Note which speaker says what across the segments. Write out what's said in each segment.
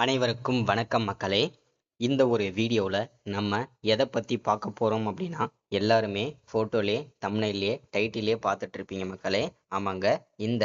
Speaker 1: அனைவருக்கும் வணக்கம் மக்களே. இந்த ஒரு வீடியோவில் நம்ம எதை பற்றி பார்க்க போகிறோம் அப்படின்னா, எல்லாருமே ஃபோட்டோலே தம்ப்நெயிலே டைட்டிலே பார்த்துட்டு இருப்பீங்க மக்களே. ஆமாங்க, இந்த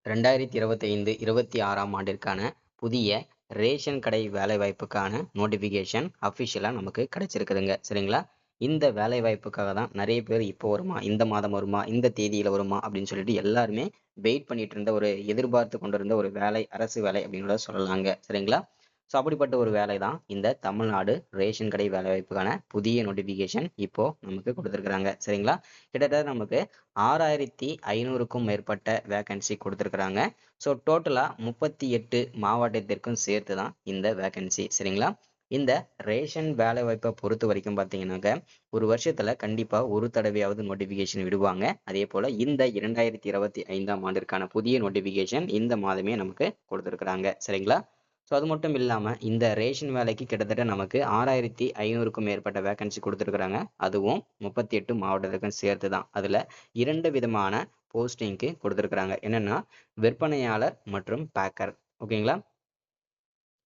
Speaker 1: 2025-26ஆம் ஆண்டிற்கான புதிய ரேஷன் கடை வேலைவாய்ப்புக்கான நோட்டிஃபிகேஷன் அஃபிஷியலாக நமக்கு கிடைச்சிருக்குதுங்க. சரிங்களா? இந்த வேலைவாய்ப்புக்காக தான் நிறைய பேர் இப்போ வருமா, இந்த மாதம் வருமா, இந்த தேதியில் வருமா அப்படின்னு சொல்லிட்டு எல்லாருமே வெயிட் பண்ணிட்டு இருந்த ஒரு எதிர்பார்த்து கொண்டிருந்த ஒரு வேலை, அரசு வேலை அப்படின்னு கூட சொல்லலாங்க. சரிங்களா? ஸோ அப்படிப்பட்ட ஒரு வேலை தான் இந்த தமிழ்நாடு ரேஷன் கடை வேலைவாய்ப்புக்கான புதிய நோட்டிஃபிகேஷன் இப்போ நமக்கு கொடுத்துருக்குறாங்க. சரிங்களா? கிட்டத்தட்ட நமக்கு 6500க்கும் மேற்பட்ட வேகன்சி கொடுத்துருக்குறாங்க. ஸோ டோட்டலாக 38 மாவட்டத்திற்கும் சேர்த்து தான் இந்த வேகன்சி. சரிங்களா? இந்த ரேஷன் வேலைவாய்ப்பை பொறுத்த வரைக்கும் பார்த்தீங்கன்னாக்க, ஒரு வருஷத்துல கண்டிப்பா ஒரு தடவையாவது நோட்டிஃபிகேஷன் விடுவாங்க. அதே போல இந்த 2025ஆம் ஆண்டிற்கான புதிய நோட்டிஃபிகேஷன் இந்த மாதமே நமக்கு கொடுத்துருக்குறாங்க. சரிங்களா? ஸோ அது மட்டும் இல்லாம இந்த ரேஷன் வேலைக்கு கிட்டத்தட்ட நமக்கு 6500க்கும் மேற்பட்ட வேகன்சி கொடுத்துருக்குறாங்க. அதுவும் 38 மாவட்டத்துக்கும் சேர்த்து தான். அதுல 2 விதமான போஸ்டிங்க்கு கொடுத்துருக்குறாங்க. என்னன்னா, விற்பனையாளர் மற்றும் பேக்கர். ஓகேங்களா?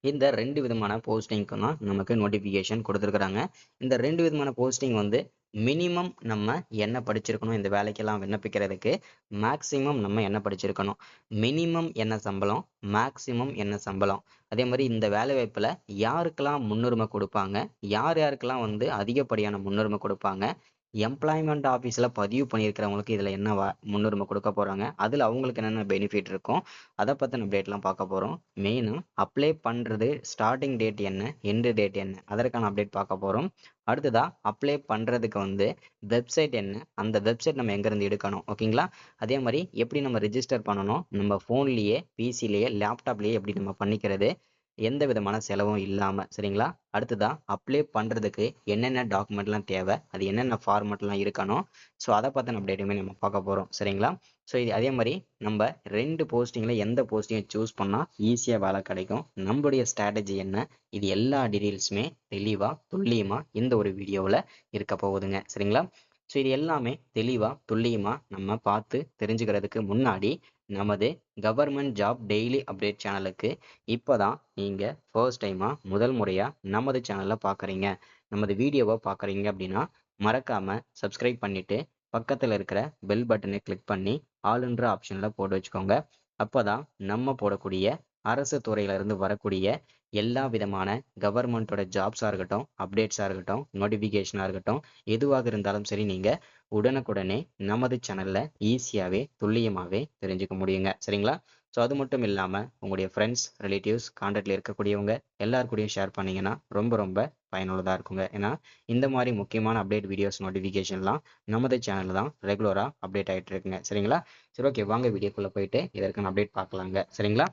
Speaker 1: இந்த 2 விதமான போஸ்டிங்க்கும் தான் நமக்கு நோட்டிஃபிகேஷன் கொடுத்துருக்குறாங்க. இந்த 2 விதமான போஸ்டிங் வந்து மினிமம் நம்ம என்ன படிச்சிருக்கணும் இந்த வேலைக்கெல்லாம் விண்ணப்பிக்கிறதுக்கு, மேக்ஸிமம் நம்ம என்ன படிச்சிருக்கணும், மினிமம் என்ன சம்பளம், மேக்ஸிமம் என்ன சம்பளம், அதே மாதிரி இந்த வேலை வாய்ப்புல யாருக்கெல்லாம் முன்னுரிமை கொடுப்பாங்க, யார் யாருக்கெல்லாம் வந்து அதிகப்படியான முன்னுரிமை கொடுப்பாங்க, எம்ப்ளாய்மெண்ட் ஆஃபீஸில் பதிவு பண்ணியிருக்கிறவங்களுக்கு இதில் என்ன முன்னுரிமை கொடுக்க போகிறாங்க, அதில் அவங்களுக்கு என்னென்ன பெனிஃபிட் இருக்கும், அதை பற்றின அப்டேட்லாம் பார்க்க போகிறோம். மெயினாக அப்ளை பண்ணுறது ஸ்டார்டிங் டேட் என்ன, எண்டு டேட் என்ன, அதற்கான அப்டேட் பார்க்க போகிறோம். அடுத்ததாக அப்ளை பண்ணுறதுக்கு வந்து வெப்சைட் என்ன, அந்த வெப்சைட் நம்ம எங்கேருந்து எடுக்கணும், ஓகேங்களா? அதே மாதிரி எப்படி நம்ம ரிஜிஸ்டர் பண்ணணும், நம்ம ஃபோன்லேயே, பிசிலேயே, லேப்டாப்லேயே எப்படி நம்ம பண்ணிக்கிறது, எந்த விதமான செலவும் இல்லாமல். சரிங்களா? அடுத்ததா அப்ளை பண்ணுறதுக்கு என்னென்ன டாக்குமெண்ட்லாம் தேவை, அது என்னென்ன ஃபார்மெட்லாம் இருக்கணும், ஸோ அதை பற்றின அப்டேட்டுமே நம்ம பார்க்க போகிறோம். சரிங்களா? ஸோ இது அதே மாதிரி நம்ம 2 போஸ்டிங்கில் எந்த போஸ்டிங்கை சூஸ் பண்ணால் ஈஸியாக வேலை கிடைக்கும், நம்மளுடைய ஸ்ட்ராட்டஜி என்ன, இது எல்லா டீட்டெயில்ஸுமே தெளிவாக துல்லியமாக இந்த ஒரு வீடியோவில் இருக்க போகுதுங்க. சரிங்களா? ஸோ இது எல்லாமே தெளிவாக துல்லியமாக நம்ம பார்த்து தெரிஞ்சுக்கிறதுக்கு முன்னாடி நமது கவர்மெண்ட் ஜாப் டெய்லி அப்டேட் சேனலுக்கு இப்போ தான் நீங்கள் ஃபர்ஸ்ட் டைமாக முதல் முறையாக நமது சேனலில் பார்க்குறீங்க, நமது வீடியோவை பார்க்குறீங்க அப்படின்னா மறக்காமல் சப்ஸ்கிரைப் பண்ணிவிட்டு பக்கத்தில் இருக்கிற பெல் பட்டனை கிளிக் பண்ணி ஆளுன்ற ஆப்ஷனில் போட்டு வச்சுக்கோங்க. அப்போ தான் நம்ம போடக்கூடிய அரசு துறையிலிருந்து வரக்கூடிய எல்லா விதமான கவர்மெண்ட்டோட ஜாப்ஸாக இருக்கட்டும், அப்டேட்ஸாக இருக்கட்டும், நோட்டிஃபிகேஷனாக இருக்கட்டும், எதுவாக இருந்தாலும் சரி நீங்கள் உடனுக்குடனே நமது சேனலில் ஈஸியாகவே துல்லியமாகவே தெரிஞ்சுக்க முடியுங்க. சரிங்களா? ஸோ அது மட்டும் இல்லாமல் உங்களுடைய ஃப்ரெண்ட்ஸ், ரிலேட்டிவ்ஸ், கான்டாக்டில் இருக்கக்கூடியவங்க எல்லாருக்கூடையும் ஷேர் பண்ணிங்கன்னா ரொம்ப ரொம்ப பயனுள்ளதாக இருக்குங்க. ஏன்னா இந்த மாதிரி முக்கியமான அப்டேட் வீடியோஸ் நோட்டிஃபிகேஷன்லாம் நமது சேனலில் தான் ரெகுலராக அப்டேட் ஆகிட்டு இருக்குங்க. சரிங்களா? சரி, ஓகே, வாங்க வீடியோக்குள்ளே போயிட்டு இதற்கான அப்டேட் பார்க்கலாங்க. சரிங்களா?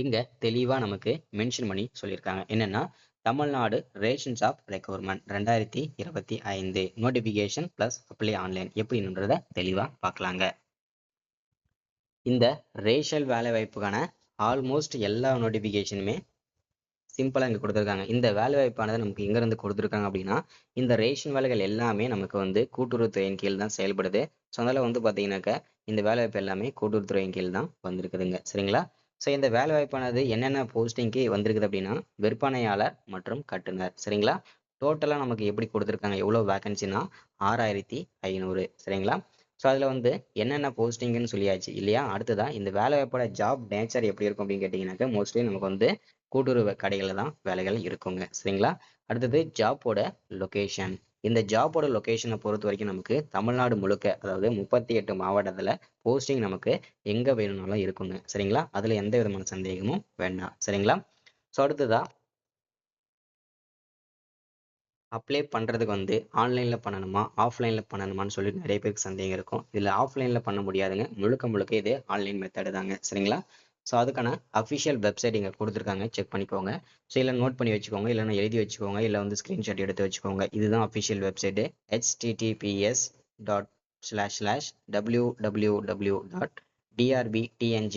Speaker 1: இங்க தெளிவா நமக்கு மென்ஷன் பண்ணி சொல்லியிருக்காங்க. என்னன்னா, Tamil Nadu rations of recruitment 2025 notification plus apply online எப்படின்றத தெளிவா பார்க்கலாங்க. இந்த ரேஷன் வேலை வாய்ப்புக்கான ஆல்மோஸ்ட் எல்லா நோட்டிபிகேஷனுமே சிம்பிளா இங்க கொடுத்துருக்காங்க. இந்த வேலை வாய்ப்பானது நமக்கு எங்க இருந்து கொடுத்துருக்காங்க அப்படின்னா, இந்த ரேஷன் வேலைகள் எல்லாமே நமக்கு வந்து கூட்டுறவுத்துறையின் கீழ் தான் செயல்படுது. ஸோ அதனால வந்து பார்த்தீங்கன்னாக்கா, இந்த வேலை வாய்ப்பு எல்லாமே கூட்டுறவுத்துறையின் கீழ் தான் வந்திருக்குதுங்க. சரிங்களா? ஸோ இந்த வேலை வாய்ப்பானது என்னென்ன போஸ்டிங்க்கு வந்திருக்குது அப்படின்னா, விற்பனையாளர் மற்றும் கட்டுனர். சரிங்களா? டோட்டலா நமக்கு எப்படி கொடுத்துருக்காங்க, எவ்வளவு வேகன்சினா 6500. சரிங்களா? ஸோ அதில் வந்து என்னென்ன போஸ்டிங்னு சொல்லியாச்சு இல்லையா? அடுத்ததா இந்த வேலை வாய்ப்போட ஜாப் நேச்சர் எப்படி இருக்கும் அப்படின்னு கேட்டிங்கன்னாக்கா, மோஸ்ட்லி நமக்கு வந்து கூட்டுறவு கடைகளில் தான் வேலைகள் இருக்குங்க. சரிங்களா? அடுத்தது ஜாப்போட லொகேஷன். இந்த ஜாப்போட லொகேஷனை பொறுத்த வரைக்கும் நமக்கு தமிழ்நாடு முழுக்க, அதாவது 38 மாவட்டத்தில் போஸ்டிங் நமக்கு எங்கே வேணும்னாலும் இருக்குங்க. சரிங்களா? அதில் எந்த விதமான சந்தேகமும் வேண்டாம். சரிங்களா? ஸோ அடுத்ததா அப்ளை பண்ணுறதுக்கு வந்து ஆன்லைனில் பண்ணணுமா, ஆஃப்லைனில் பண்ணணுமான்னு சொல்லிட்டு நிறைய பேருக்கு சந்தேகம் இருக்கும். இதில் ஆஃப்லைனில் பண்ண முடியாதுங்க. முழுக்க முழுக்க இது ஆன்லைன் மெத்தடு தாங்க. சரிங்களா? ஸோ அதுக்கான அஃபிஷியல் வெப்சைட் இங்கே கொடுத்துருக்காங்க, செக் பண்ணிக்கோங்க. ஸோ இல்லை நோட் பண்ணி வச்சுக்கோங்க, இல்லைன்னா எழுதி வச்சுக்கோங்க, இல்லை வந்து ஸ்க்ரீன்ஷாட் எடுத்து வச்சுக்கோங்க. இதுதான் அஃபிஷியல் வெப்சைட்டு. https://www.drbtng.in/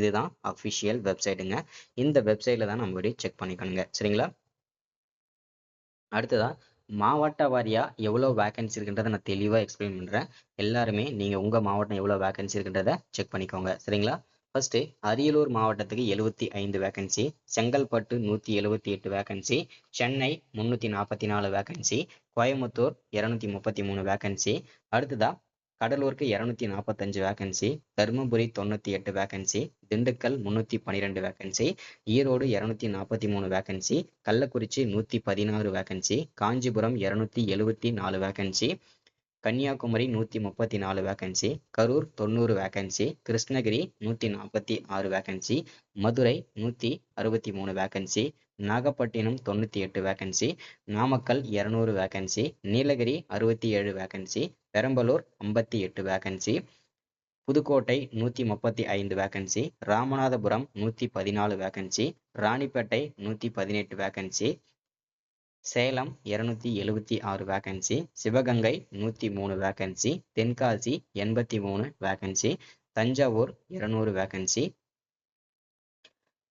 Speaker 1: இதுதான் அஃபிஷியல் வெப்சைட்டுங்க. இந்த வெப்சைட்டில் தான் நம்ம செக் பண்ணிக்கணுங்க. சரிங்களா? அடுத்ததா மாவட்ட வாரியா எவ்வளோ வேகன்சி இருக்குன்றதை நான் தெளிவாக எக்ஸ்பிளைன் பண்ணுறேன். எல்லாருமே நீங்கள் உங்கள் மாவட்டம் எவ்வளோ வேகன்சி இருக்குன்றதை செக் பண்ணிக்கோங்க. சரிங்களா? ஃபர்ஸ்ட் அரியலூர் மாவட்டத்துக்கு 75 vacancy, Chengalpattu 178 vacancy, Chennai 344 vacancy, Coimbatore 233 vacancy, அடுத்ததா கடலூருக்கு 245 vacancy, Dharmapuri 98 vacancy, Dindigul 312 vacancy, Erode 243 vacancy, Kallakurichi 116 vacancy, Kanchipuram 274 vacancy, Kanyakumari 134 vacancy, Karur 90 vacancy, Krishnagiri 146 vacancy, Madurai 163 vacancy, Nagapattinam 98 vacancy, Namakkal 200 vacancy, Nilgiri 67 vacancy, Perambalur 58 vacancy, Pudukkottai 135 vacancy, Ramanathapuram 114 vacancy, Ranipet 118 vacancy, Salem 276 vacancy, Sivaganga 103 vacancy, Tenkasi 83 vacancy, Thanjavur 200 vacancy,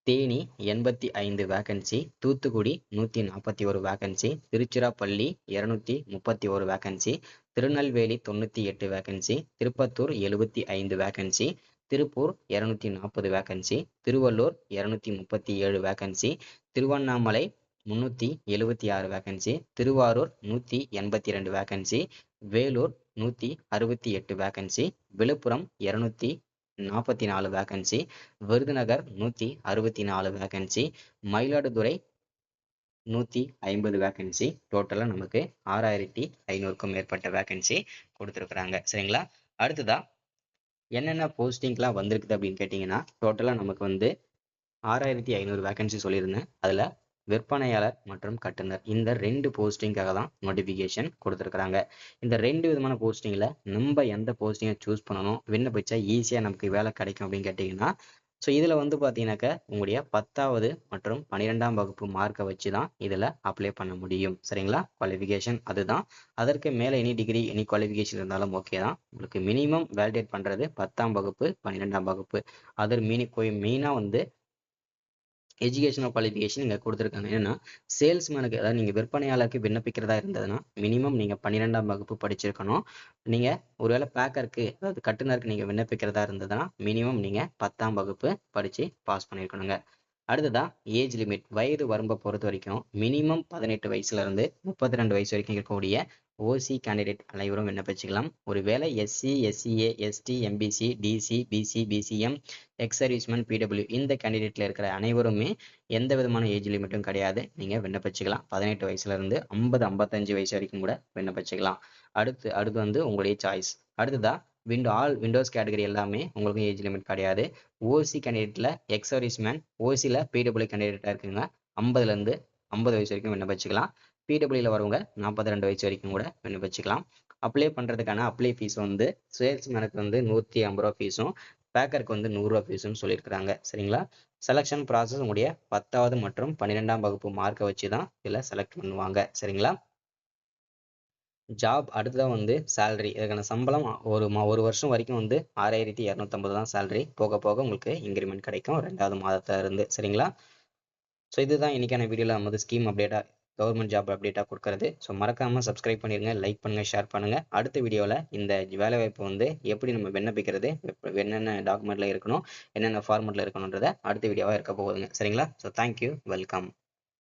Speaker 1: Theni 85 vacancy, Thoothukudi 141 vacancy, Tiruchirappalli 231 vacancy, Tirunelveli 98 vacancy, Tirupattur 75 vacancy, Tiruppur 240 vacancy, Tiruvallur 237 vacancy, Tiruvannamalai 376 vacancy, Tiruvarur 182 vacancy, Vellore 168 vacancy, Viluppuram 244 vacancy, Virudhunagar 164 vacancy, Mayiladuthurai 150 vacancy, டோட்டலா நமக்கு 6500க்கும் மேற்பட்ட vacancy கொடுத்துருக்குறாங்க. சரிங்களா? அடுத்ததா என்னென்ன போஸ்டிங்லாம் வந்திருக்குது அப்படின்னு கேட்டிங்கன்னா, டோட்டலா நமக்கு வந்து 6500 வேகன்சி சொல்லியிருந்தேன். அதுல விற்பனையாளர் மற்றும் கட்டுனர் இந்த 2 போஸ்டிங்காக தான் நோட்டிஃபிகேஷன் கொடுத்துருக்குறாங்க. இந்த 2 விதமான போஸ்டிங்கில் நம்ம எந்த போஸ்டிங்கை சூஸ் பண்ணணும், விண்ணப்பிச்சா ஈஸியாக நமக்கு வேலை கிடைக்கும் அப்படின்னு கேட்டிங்கன்னா, ஸோ இதில் வந்து பார்த்தீங்கன்னாக்கா உங்களுடைய 10வது மற்றும் 12ஆம் வகுப்பு மார்க்கை வச்சு தான் இதில் அப்ளை பண்ண முடியும். சரிங்களா? குவாலிஃபிகேஷன் அதுதான். அதற்கு மேலே எனி டிகிரி எனி குவாலிஃபிகேஷன் இருந்தாலும் ஓகே தான். உங்களுக்கு மினிமம் வேலிடேட் பண்ணுறது 10ஆம் வகுப்பு 12ஆம் வகுப்பு. அதர் மெயினாக வந்து எஜுகேஷனல் குவாலிஃபிகேஷன் இங்கே கொடுத்துருக்காங்க. என்னன்னா சேல்ஸ்மேனுக்கு, அதாவது நீங்கள் விற்பனையாளருக்கு விண்ணப்பிக்கிறதா இருந்ததுன்னா மினிமம் நீங்கள் 12ஆம் வகுப்பு படிச்சிருக்கணும். நீங்கள் ஒருவேளை பேக்கருக்கு, அதாவது கட்டுனருக்கு நீங்கள் விண்ணப்பிக்கிறதா இருந்ததுன்னா மினிமம் நீங்கள் 10ஆம் வகுப்பு படித்து பாஸ் பண்ணியிருக்கணுங்க. அடுத்ததா ஏஜ் லிமிட், வயது வரம்பை பொறுத்த வரைக்கும் மினிமம் 18 வயசுல இருந்து 32 வயசு வரைக்கும் இருக்கக்கூடிய ஓசி கேண்டிடேட் அனைவரும் விண்ணப்பிச்சுக்கலாம். ஒருவேளை SC, SCA, ST, MBC, DC, BC, BCM, ex serviceman, PW இந்த கேண்டிடேட்ல இருக்கிற அனைவருமே எந்த விதமான ஏஜ் லிமிட்டும் கிடையாது. நீங்க விண்ணப்பிச்சுக்கலாம். 18 வயசுல இருந்து 50-55 வயசு வரைக்கும் கூட விண்ணப்பிச்சுக்கலாம். அடுத்து வந்து உங்களுடைய சாய்ஸ். அடுத்ததா விண்டோஸ் கேட்டகரி எல்லாமே உங்களுக்கு ஏஜ் லிமிட் கிடையாது. ஓசி கேண்டிடேட்ல எக்ஸ் சர்வீஸ்மேன், ஓசியில் பிடபிள்யூ கேண்டிடேட்டாக இருக்குங்க. 50லேருந்து 50 வயசு வரைக்கும் விண்ணப்பிச்சுக்கலாம். பிடபிள்யூல வரவங்க 42 வயசு வரைக்கும் கூட விண்ணப்பிச்சுக்கலாம். அப்ளை பண்ணுறதுக்கான அப்ளை ஃபீஸ் வந்து சேல்ஸ்மேனுக்கு வந்து 150 ரூபா ஃபீஸும், பேக்கருக்கு வந்து 100 ரூபா ஃபீஸும் சொல்லியிருக்கிறாங்க. சரிங்களா? செலெக்ஷன் ப்ராசஸ் உங்களுடைய 10வது மற்றும் 12ஆம் வகுப்பு மார்க்கை வச்சு தான் இதில் செலக்ட் பண்ணுவாங்க. சரிங்களா? ஜாப் அடுத்ததான் வந்து சேலரி, இதுக்கான சம்பளம் ஒரு வருஷம் வரைக்கும் வந்து 6250 தான் சேலரி. போக போக உங்களுக்கு இன்க்ரிமெண்ட் கிடைக்கும் 2வது மாதத்துல இருந்து. சரிங்களா? ஸோ இதுதான் இன்னைக்கான வீடியோவில் நம்ம வந்து ஸ்கீம் அப்டேட்டாக, கவர்மெண்ட் ஜாப் அப்டேட்டாக கொடுக்குறது. ஸோ மறக்காமல் சப்ஸ்கிரைப் பண்ணிடுங்க, லைக் பண்ணுங்கள், ஷேர் பண்ணுங்கள். அடுத்த வீடியோவில் இந்த வேலைவாய்ப்பு வந்து எப்படி நம்ம விண்ணப்பிக்கிறது, என்னென்ன டாக்குமெண்ட்டில் இருக்கணும், என்னென்ன ஃபார்மெட்டில் இருக்கணுன்றதை அடுத்த வீடியோவாக இருக்க போகுதுங்க. சரிங்களா? So thank you, welcome.